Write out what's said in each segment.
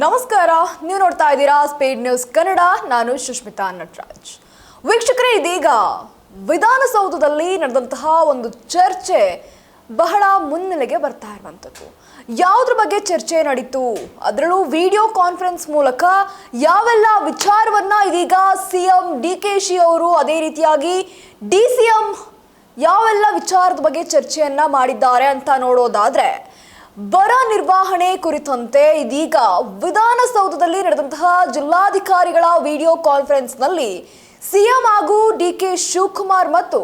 ನಮಸ್ಕಾರ, ನೀವು ನೋಡ್ತಾ ಇದ್ದೀರಾ ಸ್ಪೀಡ್ ನ್ಯೂಸ್ ಕನ್ನಡ. ನಾನು ಸುಷ್ಮಿತಾ ನಟರಾಜ್. ವೀಕ್ಷಕರೇ, ಇದೀಗ ವಿಧಾನಸೌಧದಲ್ಲಿ ನಡೆದಂತಹ ಒಂದು ಚರ್ಚೆ ಬಹಳ ಮುನ್ನೆಲೆಗೆ ಬರ್ತಾ ಇರುವಂಥದ್ದು. ಯಾವುದ್ರ ಬಗ್ಗೆ ಚರ್ಚೆ ನಡೀತು, ಅದರಲ್ಲೂ ವಿಡಿಯೋ ಕಾನ್ಫರೆನ್ಸ್ ಮೂಲಕ ಯಾವೆಲ್ಲ ವಿಚಾರವನ್ನ ಇದೀಗ ಸಿಎಂ ಡಿಕೆಶಿ ಅವರು, ಅದೇ ರೀತಿಯಾಗಿ ಡಿಸಿಎಂ ಯಾವೆಲ್ಲ ವಿಚಾರದ ಬಗ್ಗೆ ಚರ್ಚೆಯನ್ನ ಮಾಡಿದ್ದಾರೆ ಅಂತ ನೋಡೋದಾದ್ರೆ, ಬರ ನಿರ್ವಹಣೆ ಕುರಿತಂತೆ ಇದೀಗ ವಿಧಾನಸೌಧದಲ್ಲಿ ನಡೆದಂತಹ ಜಿಲ್ಲಾಧಿಕಾರಿಗಳ ವಿಡಿಯೋ ಕಾನ್ಫರೆನ್ಸ್ನಲ್ಲಿ ಸಿಎಂ ಹಾಗೂ ಡಿಕೆ ಶಿವಕುಮಾರ್ ಮತ್ತು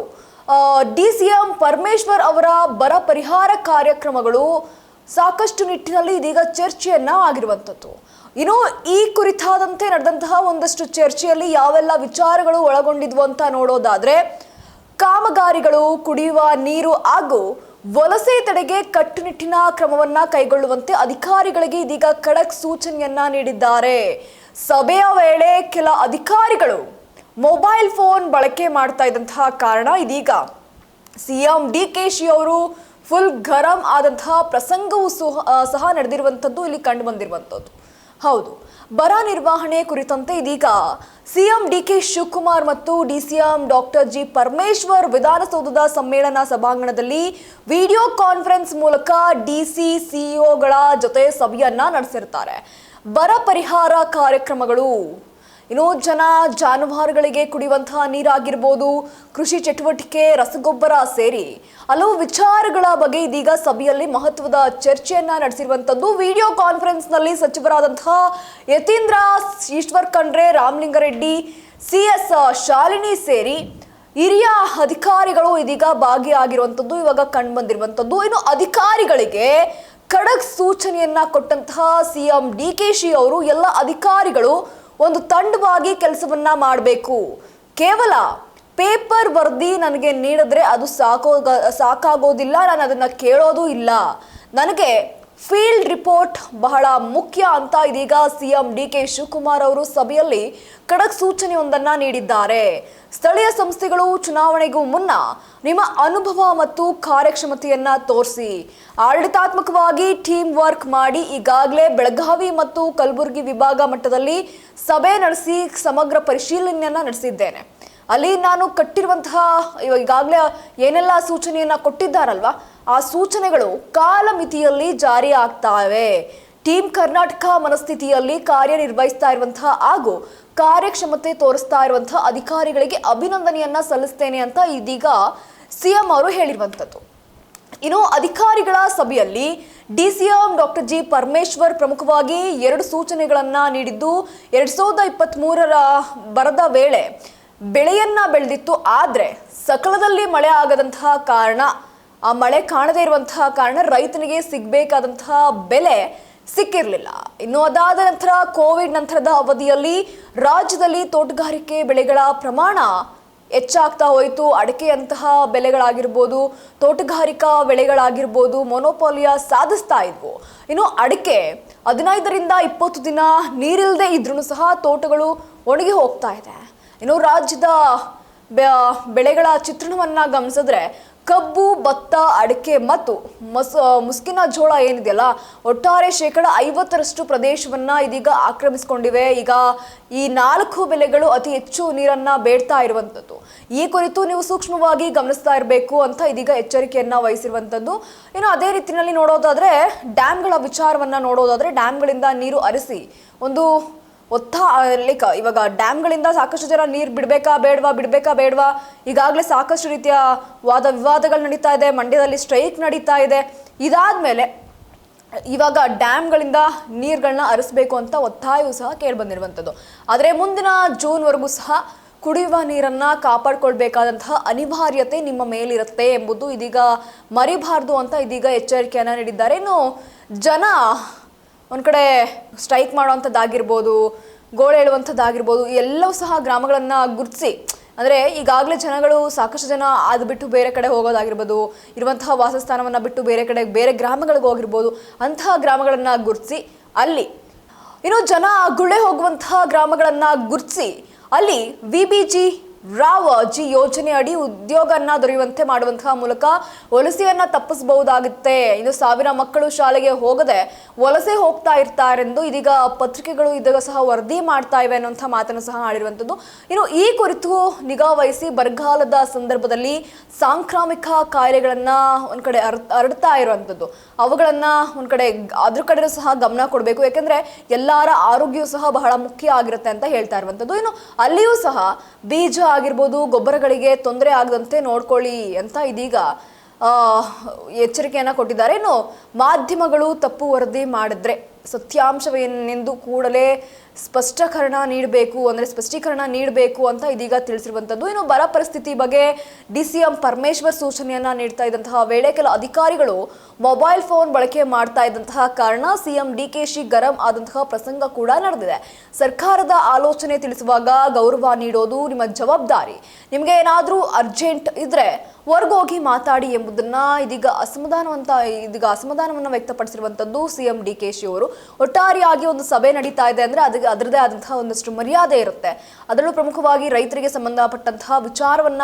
ಡಿಸಿಎಂ ಪರಮೇಶ್ವರ್ ಅವರ ಬರ ಪರಿಹಾರ ಕಾರ್ಯಕ್ರಮಗಳು ಸಾಕಷ್ಟು ನಿಟ್ಟಿನಲ್ಲಿ ಇದೀಗ ಚರ್ಚೆಯನ್ನ ಆಗಿರುವಂಥದ್ದು. ಇನ್ನು ಈ ಕುರಿತಾದಂತೆ ನಡೆದಂತಹ ಒಂದಷ್ಟು ಚರ್ಚೆಯಲ್ಲಿ ಯಾವೆಲ್ಲ ವಿಚಾರಗಳು ಒಳಗೊಂಡಿದ್ವು ಅಂತ ನೋಡೋದಾದ್ರೆ, ಕಾಮಗಾರಿಗಳು, ಕುಡಿಯುವ ನೀರು ಹಾಗೂ ವಲಸೆ ತಡೆಗೆ ಕಟ್ಟುನಿಟ್ಟಿನ ಕ್ರಮವನ್ನ ಕೈಗೊಳ್ಳುವಂತೆ ಅಧಿಕಾರಿಗಳಿಗೆ ಇದೀಗ ಖಡಕ್ ಸೂಚನೆಯನ್ನ ನೀಡಿದ್ದಾರೆ. ಸಭೆಯ ವೇಳೆ ಕೆಲ ಅಧಿಕಾರಿಗಳು ಮೊಬೈಲ್ ಫೋನ್ ಬಳಕೆ ಮಾಡ್ತಾ ಇದ್ದಂತಹ ಕಾರಣ ಇದೀಗ ಸಿಎಂ ಡಿಕೆಶಿ ಅವರು ಫುಲ್ ಗರಂ ಆದಂತಹ ಪ್ರಸಂಗವೂ ಸಹ ನಡೆದಿರುವಂಥದ್ದು ಇಲ್ಲಿ ಕಂಡು ಬಂದಿರುವಂಥದ್ದು. ಹೌದು, ಬರ ನಿರ್ವಹಣೆ ಕುರಿತಂತೆ ಇದೀಗ ಸಿಎಂ ಡಿಕೆ ಶಿವಕುಮಾರ್ ಮತ್ತು ಡಿಸಿಎಂ ಡಾಕ್ಟರ್ ಜಿ ಪರಮೇಶ್ವರ್ ವಿಧಾನಸೌಧದ ಸಮ್ಮೇಳನ ಸಭಾಂಗಣದಲ್ಲಿ ವಿಡಿಯೋ ಕಾನ್ಫರೆನ್ಸ್ ಮೂಲಕ ಡಿಸಿ ಸಿಇಒಗಳ ಜೊತೆ ಸಭೆಯನ್ನ ನಡೆಸಿರ್ತಾರೆ. ಬರ ಪರಿಹಾರ ಕಾರ್ಯಕ್ರಮಗಳು, ಇನ್ನು ಜಾನುವಾರುಗಳಿಗೆ ಕುಡಿಯುವಂತಹ ನೀರಾಗಿರ್ಬೋದು, ಕೃಷಿ ಚಟುವಟಿಕೆ, ರಸಗೊಬ್ಬರ ಸೇರಿ ಹಲವು ವಿಚಾರಗಳ ಬಗ್ಗೆ ಇದೀಗ ಸಭೆಯಲ್ಲಿ ಮಹತ್ವದ ಚರ್ಚೆಯನ್ನ ನಡೆಸಿರುವಂತದ್ದು. ವಿಡಿಯೋ ಕಾನ್ಫರೆನ್ಸ್ ನಲ್ಲಿ ಸಚಿವರಾದಂತಹ ಯತೀಂದ್ರ, ಈಶ್ವರ್ ಖಂಡ್ರೆ, ರಾಮಲಿಂಗಾರೆಡ್ಡಿ, ಸಿಎಸ್ ಶಾಲಿನಿ ಸೇರಿ ಹಿರಿಯ ಅಧಿಕಾರಿಗಳು ಇದೀಗ ಭಾಗಿಯಾಗಿರುವಂತದ್ದು ಇವಾಗ ಕಂಡು ಬಂದಿರುವಂತದ್ದು. ಇನ್ನು ಅಧಿಕಾರಿಗಳಿಗೆ ಖಡಕ್ ಸೂಚನೆಯನ್ನ ಕೊಟ್ಟಂತಹ ಸಿಎಂ ಡಿಕೆಶಿ ಅವರು ಎಲ್ಲ ಅಧಿಕಾರಿಗಳು ಒಂದು ತಂಡವಾಗಿ ಕೆಲಸವನ್ನ ಮಾಡಬೇಕು. ಕೇವಲ ಪೇಪರ್ ವರದಿ ನನಗೆ ನೀಡಿದ್ರೆ ಅದು ಸಾಕಾಗೋದಿಲ್ಲ, ನಾನು ಅದನ್ನ ಕೇಳೋದು ಇಲ್ಲ, ನನಗೆ ಫೀಲ್ಡ್ ರಿಪೋರ್ಟ್ ಬಹಳ ಮುಖ್ಯ ಅಂತ ಇದೀಗ ಸಿಎಂ ಡಿಕೆ ಶಿವಕುಮಾರ್ ಅವರು ಸಭೆಯಲ್ಲಿ ಖಡಕ್ ಸೂಚನೆಯೊಂದನ್ನ ನೀಡಿದ್ದಾರೆ. ಸ್ಥಳೀಯ ಸಂಸ್ಥೆಗಳು ಚುನಾವಣೆಗೂ ಮುನ್ನ ನಿಮ್ಮ ಅನುಭವ ಮತ್ತು ಕಾರ್ಯಕ್ಷಮತೆಯನ್ನ ತೋರಿಸಿ, ಆಡಳಿತಾತ್ಮಕವಾಗಿ ಟೀಮ್ ವರ್ಕ್ ಮಾಡಿ. ಈಗಾಗಲೇ ಬೆಳಗಾವಿ ಮತ್ತು ಕಲಬುರಗಿ ವಿಭಾಗ ಮಟ್ಟದಲ್ಲಿ ಸಭೆ ನಡೆಸಿ ಸಮಗ್ರ ಪರಿಶೀಲನೆಯನ್ನ ನಡೆಸಿದ್ದೇನೆ. ಅಲ್ಲಿ ನಾನು ಕಟ್ಟಿರುವಂತಹ ಈಗಾಗಲೇ ಏನೆಲ್ಲ ಸೂಚನೆಯನ್ನ ಕೊಟ್ಟಿದ್ದಾರಲ್ವಾ, ಆ ಸೂಚನೆಗಳು ಕಾಲಮಿತಿಯಲ್ಲಿ ಜಾರಿ ಆಗ್ತಾವೆ. ಟೀಮ್ ಕರ್ನಾಟಕ ಮನಸ್ಥಿತಿಯಲ್ಲಿ ಕಾರ್ಯನಿರ್ವಹಿಸ್ತಾ ಇರುವಂತಹ ಹಾಗೂ ಕಾರ್ಯಕ್ಷಮತೆ ತೋರಿಸ್ತಾ ಇರುವಂತಹ ಅಧಿಕಾರಿಗಳಿಗೆ ಅಭಿನಂದನೆಯನ್ನ ಸಲ್ಲಿಸ್ತೇನೆ ಅಂತ ಇದೀಗ ಸಿಎಂ ಅವರು ಹೇಳಿರುವಂಥದ್ದು. ಇನ್ನು ಅಧಿಕಾರಿಗಳ ಸಭೆಯಲ್ಲಿ ಡಿಸಿಎಂ ಡಾಕ್ಟರ್ ಜಿ ಪರಮೇಶ್ವರ್ ಪ್ರಮುಖವಾಗಿ 2 ಸೂಚನೆಗಳನ್ನ ನೀಡಿದ್ದು, 2023ರ ಬರದ ವೇಳೆ ಬೆಳೆಯನ್ನ ಬೆಳೆದಿತ್ತು. ಆದ್ರೆ ಸಕಾಲದಲ್ಲಿ ಮಳೆ ಆಗದಂತಹ ಕಾರಣ, ಆ ಮಳೆ ಕಾಣದೇ ಇರುವಂತಹ ಕಾರಣ ರೈತನಿಗೆ ಸಿಗಬೇಕಾದಂತಹ ಬೆಲೆ ಸಿಕ್ಕಿರಲಿಲ್ಲ. ಇನ್ನು ಅದಾದ ನಂತರ ಕೋವಿಡ್ ನಂತರದ ಅವಧಿಯಲ್ಲಿ ರಾಜ್ಯದಲ್ಲಿ ತೋಟಗಾರಿಕೆ ಬೆಳೆಗಳ ಪ್ರಮಾಣ ಹೆಚ್ಚಾಗ್ತಾ ಹೋಯಿತು. ಅಡಿಕೆಯಂತಹ ಬೆಳೆಗಳಾಗಿರ್ಬೋದು, ತೋಟಗಾರಿಕಾ ಬೆಳೆಗಳಾಗಿರ್ಬೋದು ಮೊನೋಪಾಲಿಯ ಸಾಧಿಸ್ತಾ ಇದ್ವು. ಇನ್ನು ಅಡಿಕೆ 15ರಿಂದ 20 ದಿನ ನೀರಿಲ್ಲದೆ ಇದ್ರೂ ಸಹ ತೋಟಗಳು ಒಣಗಿ ಹೋಗ್ತಾ ಇದೆ. ಇನ್ನು ರಾಜ್ಯದ ಬೆಳೆಗಳ ಚಿತ್ರಣವನ್ನ ಗಮನಿಸಿದ್ರೆ, ಕಬ್ಬು, ಭತ್ತ, ಅಡಿಕೆ ಮತ್ತು ಮುಸ್ಕಿನ ಜೋಳ ಏನಿದೆಯಲ್ಲ, ಒಟ್ಟಾರೆ 50% ಪ್ರದೇಶವನ್ನ ಇದೀಗ ಆಕ್ರಮಿಸಿಕೊಂಡಿವೆ. ಈಗ ಈ 4 ಬೆಳೆಗಳು ಅತಿ ಹೆಚ್ಚು ನೀರನ್ನ ಬೇಡ್ತಾ ಇರುವಂಥದ್ದು. ಈ ಕುರಿತು ನೀವು ಸೂಕ್ಷ್ಮವಾಗಿ ಗಮನಿಸ್ತಾ ಇರಬೇಕು ಅಂತ ಇದೀಗ ಎಚ್ಚರಿಕೆಯನ್ನ ವಹಿಸಿರುವಂಥದ್ದು. ಇನ್ನು ಅದೇ ರೀತಿಯಲ್ಲಿ ನೋಡೋದಾದ್ರೆ, ಡ್ಯಾಮ್ಗಳ ವಿಚಾರವನ್ನ ನೋಡೋದಾದ್ರೆ, ಡ್ಯಾಮ್ಗಳಿಂದ ನೀರು ಹರಿಸಿ ಒಂದು ಇವಾಗ ಡ್ಯಾಮ್ಗಳಿಂದ ಸಾಕಷ್ಟು ಜನ ನೀರು ಬಿಡಬೇಕಾ ಬೇಡವಾ ಈಗಾಗಲೇ ಸಾಕಷ್ಟು ರೀತಿಯ ವಾದ ವಿವಾದಗಳು ನಡೀತಾ ಇದೆ. ಮಂಡ್ಯದಲ್ಲಿ ಸ್ಟ್ರೈಕ್ ನಡೀತಾ ಇದೆ. ಇದಾದ್ಮೇಲೆ ಇವಾಗ ಡ್ಯಾಮ್ಗಳಿಂದ ನೀರುಗಳನ್ನ ಹರಿಸಬೇಕು ಅಂತ ಒತ್ತಾಯವೂ ಸಹ ಕೇಳಿಬಂದಿರುವಂಥದ್ದು. ಆದರೆ ಮುಂದಿನ ಜೂನ್ವರೆಗೂ ಸಹ ಕುಡಿಯುವ ನೀರನ್ನ ಕಾಪಾಡ್ಕೊಳ್ಬೇಕಾದಂತಹ ಅನಿವಾರ್ಯತೆ ನಿಮ್ಮ ಮೇಲಿರುತ್ತೆ ಎಂಬುದು ಇದೀಗ ಮರಿಬಾರ್ದು ಅಂತ ಇದೀಗ ಎಚ್ಚರಿಕೆಯನ್ನ ನೀಡಿದ್ದಾರೆ. ಇನ್ನು ಜನ ಒಂದು ಕಡೆ ಸ್ಟ್ರೈಕ್ ಮಾಡುವಂಥದ್ದಾಗಿರ್ಬೋದು, ಗೋಳು ಹೇಳುವಂಥದ್ದಾಗಿರ್ಬೋದು, ಎಲ್ಲವೂ ಸಹ ಗ್ರಾಮಗಳನ್ನು ಗುರುತಿಸಿ, ಅಂದರೆ ಈಗಾಗಲೇ ಜನಗಳು ಸಾಕಷ್ಟು ಜನ ಅದು ಬಿಟ್ಟು ಬೇರೆ ಕಡೆ ಹೋಗೋದಾಗಿರ್ಬೋದು, ಇರುವಂತಹ ವಾಸಸ್ಥಾನವನ್ನು ಬಿಟ್ಟು ಬೇರೆ ಗ್ರಾಮಗಳಿಗೆ ಹೋಗಿರ್ಬೋದು, ಅಂತಹ ಗ್ರಾಮಗಳನ್ನು ಗುರುತಿಸಿ ಅಲ್ಲಿ ಇನ್ನು ಜನ ಗುಳೆ ಹೋಗುವಂತಹ ಗ್ರಾಮಗಳನ್ನು ಗುರುತಿಸಿ ಅಲ್ಲಿ ವಿಬಿಜಿ ರಾವ್ ಜಿ ಯೋಜನೆ ಅಡಿ ಉದ್ಯೋಗನ ದೊರೆಯುವಂತೆ ಮಾಡುವಂತಹ ಮೂಲಕ ವಲಸೆಯನ್ನ ತಪ್ಪಿಸಬಹುದಾಗುತ್ತೆ. ಇನ್ನು ಸಾವಿರ ಮಕ್ಕಳು ಶಾಲೆಗೆ ಹೋಗದೆ ವಲಸೆ ಹೋಗ್ತಾ ಇರ್ತಾರೆಂದು ಇದೀಗ ಪತ್ರಿಕೆಗಳು ಇದೀಗ ಸಹ ವರದಿ ಮಾಡ್ತಾ ಇವೆ ಅನ್ನುವಂಥ ಮಾತನ್ನು ಸಹ ಆಡಿರುವಂಥದ್ದು. ಇನ್ನು ಈ ಕುರಿತು ನಿಗಾ ವಹಿಸಿ ಬರಗಾಲದ ಸಂದರ್ಭದಲ್ಲಿ ಸಾಂಕ್ರಾಮಿಕ ಕಾಯಿಲೆಗಳನ್ನ ಒಂದ್ ಕಡೆ ಹರಡ್ತಾ ಇರುವಂಥದ್ದು, ಅವುಗಳನ್ನ ಒಂದ್ ಕಡೆ ಅದ್ರ ಕಡೆ ಸಹ ಗಮನ ಕೊಡಬೇಕು. ಯಾಕಂದ್ರೆ ಎಲ್ಲರ ಆರೋಗ್ಯವೂ ಸಹ ಬಹಳ ಮುಖ್ಯ ಆಗಿರುತ್ತೆ ಅಂತ ಹೇಳ್ತಾ ಇರುವಂಥದ್ದು. ಇನ್ನು ಅಲ್ಲಿಯೂ ಸಹ ಬೀಜ ಆಗಿರ್ಬೋದು, ಗೊಬ್ಬರಗಳಿಗೆ ತೊಂದರೆ ಆಗದಂತೆ ನೋಡ್ಕೊಳ್ಳಿ ಅಂತ ಇದೀಗ ಎಚ್ಚರಿಕೆಯನ್ನ ಕೊಟ್ಟಿದ್ದಾರೆ. ಇನ್ನು ಮಾಧ್ಯಮಗಳು ತಪ್ಪು ವರದಿ ಮಾಡಿದ್ರೆ ಸತ್ಯಾಂಶವೇನೆಂದು ಕೂಡಲೇ ಸ್ಪಷ್ಟೀಕರಣ ನೀಡಬೇಕು ಅಂತ ಇದೀಗ ತಿಳಿಸಿರುವಂಥದ್ದು. ಇನ್ನು ಬರ ಪರಿಸ್ಥಿತಿ ಬಗ್ಗೆ ಡಿಸಿಎಂ ಪರಮೇಶ್ವರ್ ಸೂಚನೆಯನ್ನ ನೀಡ್ತಾ ಇದ್ದಂತಹ ವೇಳೆ ಕೆಲ ಅಧಿಕಾರಿಗಳು ಮೊಬೈಲ್ ಫೋನ್ ಬಳಕೆ ಮಾಡ್ತಾ ಇದ್ದಂತಹ ಕಾರಣ ಸಿಎಂ ಡಿಕೆಶಿ ಗರಂ ಆದಂತಹ ಪ್ರಸಂಗ ಕೂಡ ನಡೆದಿದೆ. ಸರ್ಕಾರದ ಆಲೋಚನೆ ತಿಳಿಸುವಾಗ ಗೌರವ ನೀಡೋದು ನಿಮ್ಮ ಜವಾಬ್ದಾರಿ. ನಿಮ್ಗೆ ಏನಾದ್ರೂ ಅರ್ಜೆಂಟ್ ಇದ್ರೆ ಹೊರಗೋಗಿ ಮಾತಾಡಿ ಎಂಬುದನ್ನ ಇದೀಗ ಅಸಮಾಧಾನವನ್ನ ವ್ಯಕ್ತಪಡಿಸಿರುವಂತದ್ದು ಸಿಎಂ ಡಿಕೆಶಿ ಅವರು. ಒಟ್ಟಾರೆಯಾಗಿ ಒಂದು ಸಭೆ ನಡೀತಾ ಇದೆ ಅಂದ್ರೆ ಅದರದೇ ಆದಂತಹ ಒಂದಷ್ಟು ಮರ್ಯಾದೆ ಇರುತ್ತೆ. ಅದರಲ್ಲೂ ಪ್ರಮುಖವಾಗಿ ರೈತರಿಗೆ ಸಂಬಂಧಪಟ್ಟಂತಹ ವಿಚಾರವನ್ನ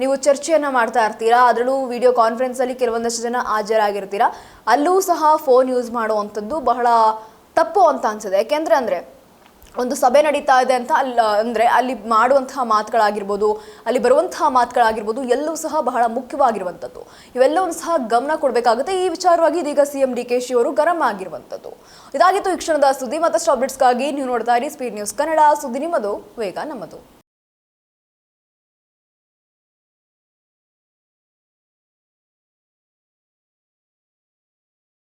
ನೀವು ಚರ್ಚೆಯನ್ನ ಮಾಡ್ತಾ ಇರ್ತೀರಾ. ಅದರಲ್ಲೂ ವಿಡಿಯೋ ಕಾನ್ಫರೆನ್ಸ್ ಅಲ್ಲಿ ಕೆಲವೊಂದಷ್ಟು ಜನ ಹಾಜರಾಗಿರ್ತೀರಾ. ಅಲ್ಲೂ ಸಹ ಫೋನ್ ಯೂಸ್ ಮಾಡುವಂಥದ್ದು ಬಹಳ ತಪ್ಪು ಅಂತ ಅನ್ಸುತ್ತೆ. ಯಾಕೆಂದ್ರೆ ಒಂದು ಸಭೆ ನಡೀತಾ ಇದೆ ಅಂತ ಅಲ್ಲಿ ಮಾಡುವಂತಹ ಮಾತುಗಳಾಗಿರ್ಬೋದು, ಅಲ್ಲಿ ಬರುವಂತಹ ಮಾತುಗಳಾಗಿರ್ಬೋದು ಎಲ್ಲವೂ ಸಹ ಬಹಳ ಮುಖ್ಯವಾಗಿರುವಂಥದ್ದು. ಇವೆಲ್ಲವೂ ಸಹ ಗಮನ ಕೊಡಬೇಕಾಗುತ್ತೆ. ಈ ವಿಚಾರವಾಗಿ ಇದೀಗ ಸಿಎಂ ಡಿಕೆಶಿ ಅವರು ಗರಂ ಆಗಿರುವಂಥದ್ದು. ಇದಾಗಿತ್ತು ಈ ಕ್ಷಣದ ಸುದ್ದಿ. ಮತ್ತಷ್ಟು ಅಪ್ಡೇಟ್ಸ್ಗಾಗಿ ನೀವು ನೋಡ್ತಾ ಇರಿ ಸ್ಪೀಡ್ ನ್ಯೂಸ್ ಕನ್ನಡ. ಸುದ್ದಿ ನಿಮ್ಮದು, ವೇಗ ನಮ್ಮದು.